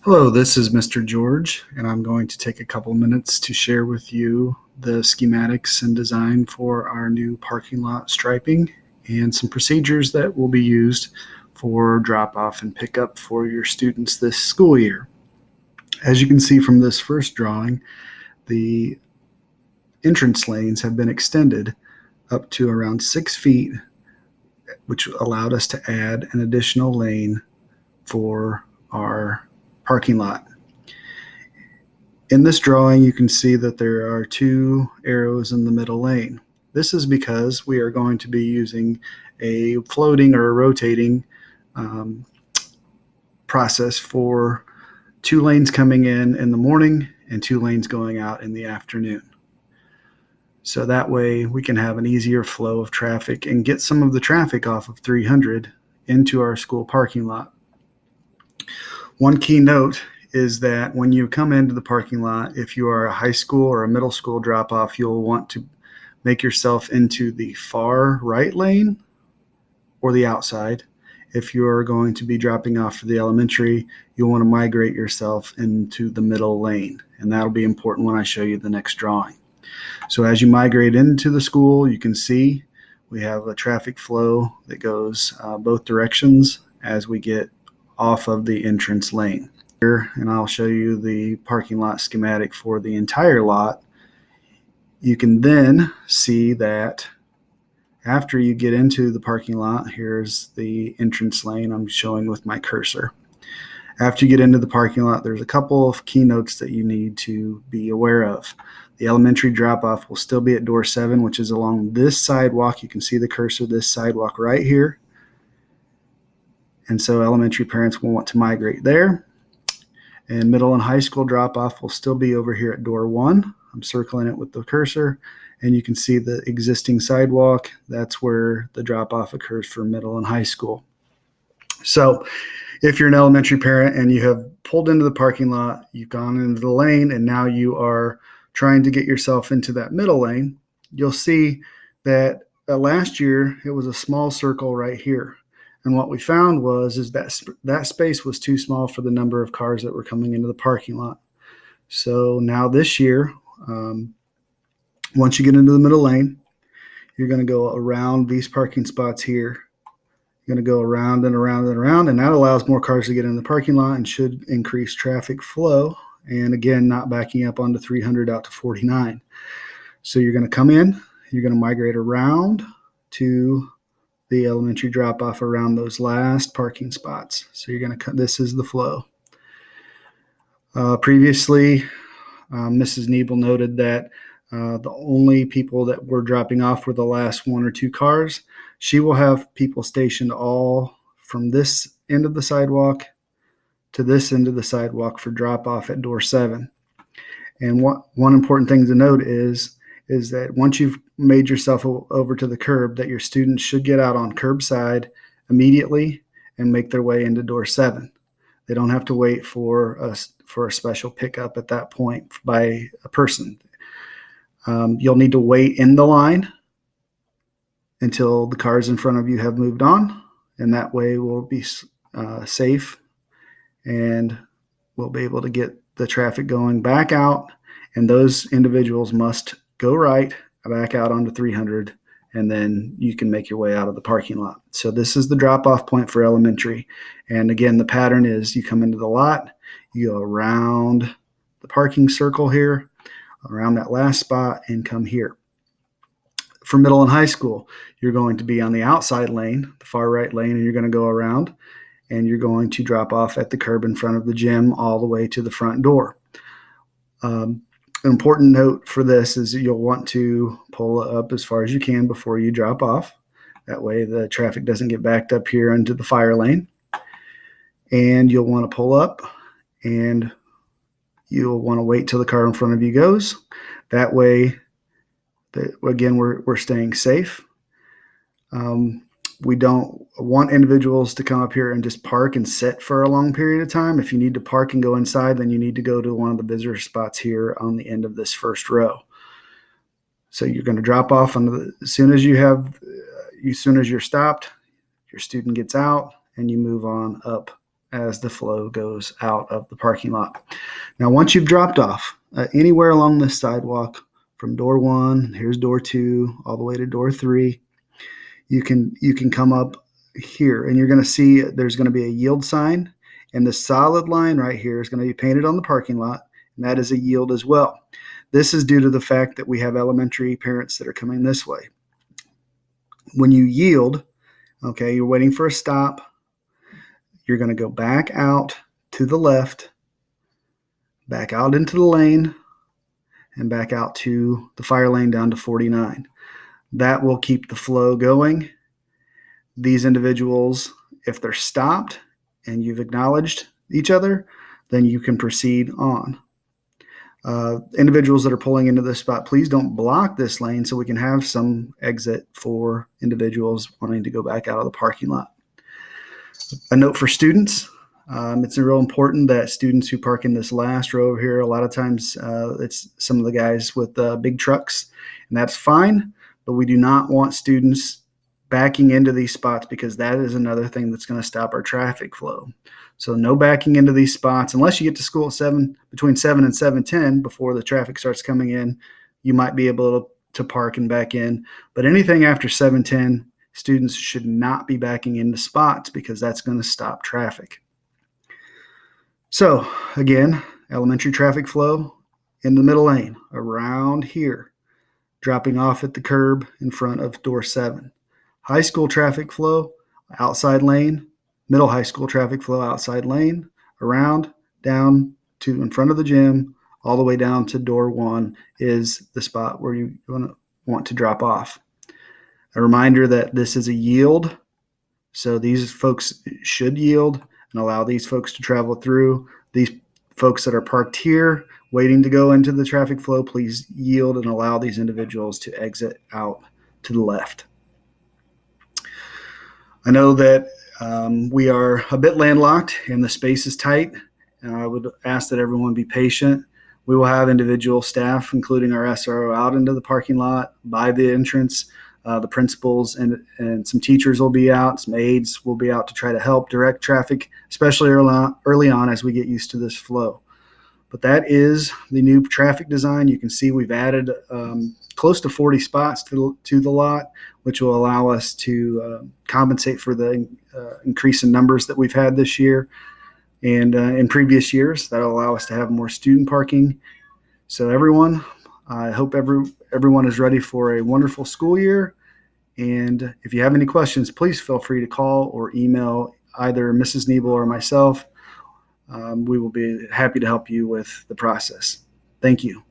Hello, this is Mr. George, and I'm going to take a couple minutes to share with you the schematics and design for our new parking lot striping and some procedures that will be used for drop-off and pickup for your students this school year. As you can see from this first drawing, the entrance lanes have been extended up to around 6 feet, which allowed us to add an additional lane for our parking lot. In this drawing, you can see that there are two arrows in the middle lane. This is because we are going to be using a floating or a rotating process for 2 lanes coming in the morning and 2 lanes going out in the afternoon. So that way we can have an easier flow of traffic and get some of the traffic off of 300 into our school parking lot. One key note is that when you come into the parking lot, if you are a high school or a middle school drop-off, you'll want to make yourself into the far right lane or the outside. If you are going to be dropping off for the elementary, you'll want to migrate yourself into the middle lane, and that'll be important when I show you the next drawing. So as you migrate into the school, you can see we have a traffic flow that goes both directions as we get off of the entrance lane. Here, and I'll show you the parking lot schematic for the entire lot. You can then see that after you get into the parking lot, here's the entrance lane I'm showing with my cursor. After you get into the parking lot, there's a couple of keynotes that you need to be aware of. The elementary drop-off will still be at door 7, which is along this sidewalk. You can see the cursor, this sidewalk right here. And so elementary parents will want to migrate there. And middle and high school drop-off will still be over here at door 1. I'm circling it with the cursor, and you can see the existing sidewalk. That's where the drop-off occurs for middle and high school. So if you're an elementary parent and you have pulled into the parking lot, you've gone into the lane, and now you are trying to get yourself into that middle lane, you'll see that last year it was a small circle right here. And what we found is that space was too small for the number of cars that were coming into the parking lot. So now this year, once you get into the middle lane, you're going to go around these parking spots here. You're going to go around and around and around, and that allows more cars to get in the parking lot and should increase traffic flow. And again, not backing up onto 300 out to 49. So you're going to come in, you're going to migrate around to the elementary drop-off around those last parking spots. So you're going to cut, this is the flow. Previously, Mrs. Niebel noted that the only people that were dropping off were the last 1 or 2 cars. She will have people stationed all from this end of the sidewalk to this end of the sidewalk for drop-off at door 7. And one important thing to note is that once you've made yourself over to the curb, that your students should get out on curbside immediately and make their way into door 7. They don't have to wait for a special pickup at that point by a person. You'll need to wait in the line until the cars in front of you have moved on, and that way we'll be safe and we'll be able to get the traffic going back out, and those individuals must go right, back out onto 300, and then you can make your way out of the parking lot. So this is the drop-off point for elementary. And again, the pattern is you come into the lot, you go around the parking circle here, around that last spot, and come here. For middle and high school, you're going to be on the outside lane, the far right lane, and you're going to go around, and you're going to drop off at the curb in front of the gym all the way to the front door. An important note for this is that you'll want to pull up as far as you can before you drop off. That way the traffic doesn't get backed up here into the fire lane. And you'll want to pull up, and you'll want to wait till the car in front of you goes. That way, again, we're staying safe. We don't want individuals to come up here and just park and sit for a long period of time. If you need to park and go inside, then you need to go to one of the visitor spots here on the end of this first row. So you're going to drop off as soon as you're stopped, your student gets out, and you move on up as the flow goes out of the parking lot. Now, once you've dropped off anywhere along this sidewalk, from door 1, here's door 2, all the way to door 3, you can come up here, and you're going to see there's going to be a yield sign, and the solid line right here is going to be painted on the parking lot, and that is a yield as well. This is due to the fact that we have elementary parents that are coming this way. When you yield, okay, you're waiting for a stop, you're going to go back out to the left, back out into the lane, and back out to the fire lane down to 49. That will keep the flow going. These individuals, if they're stopped and you've acknowledged each other, then you can proceed on. Individuals that are pulling into this spot, please don't block this lane so we can have some exit for individuals wanting to go back out of the parking lot. A note for students, it's real important that students who park in this last row over here, a lot of times it's some of the guys with big trucks, and that's fine, but we do not want students backing into these spots because that is another thing that's going to stop our traffic flow. So no backing into these spots unless you get to school at between 7 and 7:10 before the traffic starts coming in. You might be able to park and back in, but anything after 7:10, students should not be backing into spots because that's going to stop traffic. So again, elementary traffic flow in the middle lane around here, dropping off at the curb in front of door 7. High school traffic flow outside lane, middle high school traffic flow outside lane, around, down to in front of the gym, all the way down to door 1 is the spot where you want to drop off. A reminder that this is a yield, so these folks should yield and allow these folks to travel through. These folks that are parked here waiting to go into the traffic flow, please yield and allow these individuals to exit out to the left. I know that we are a bit landlocked and the space is tight. I would ask that everyone be patient. We will have individual staff, including our SRO, out into the parking lot by the entrance. The principals and some teachers will be out. Some aides will be out to try to help direct traffic, especially early on as we get used to this flow. But that is the new traffic design. You can see we've added close to 40 spots to the lot, which will allow us to compensate for the increase in numbers that we've had this year. And in previous years, that'll allow us to have more student parking. So everyone, I hope everyone is ready for a wonderful school year. And if you have any questions, please feel free to call or email either Mrs. Nebel or myself. We will be happy to help you with the process. Thank you.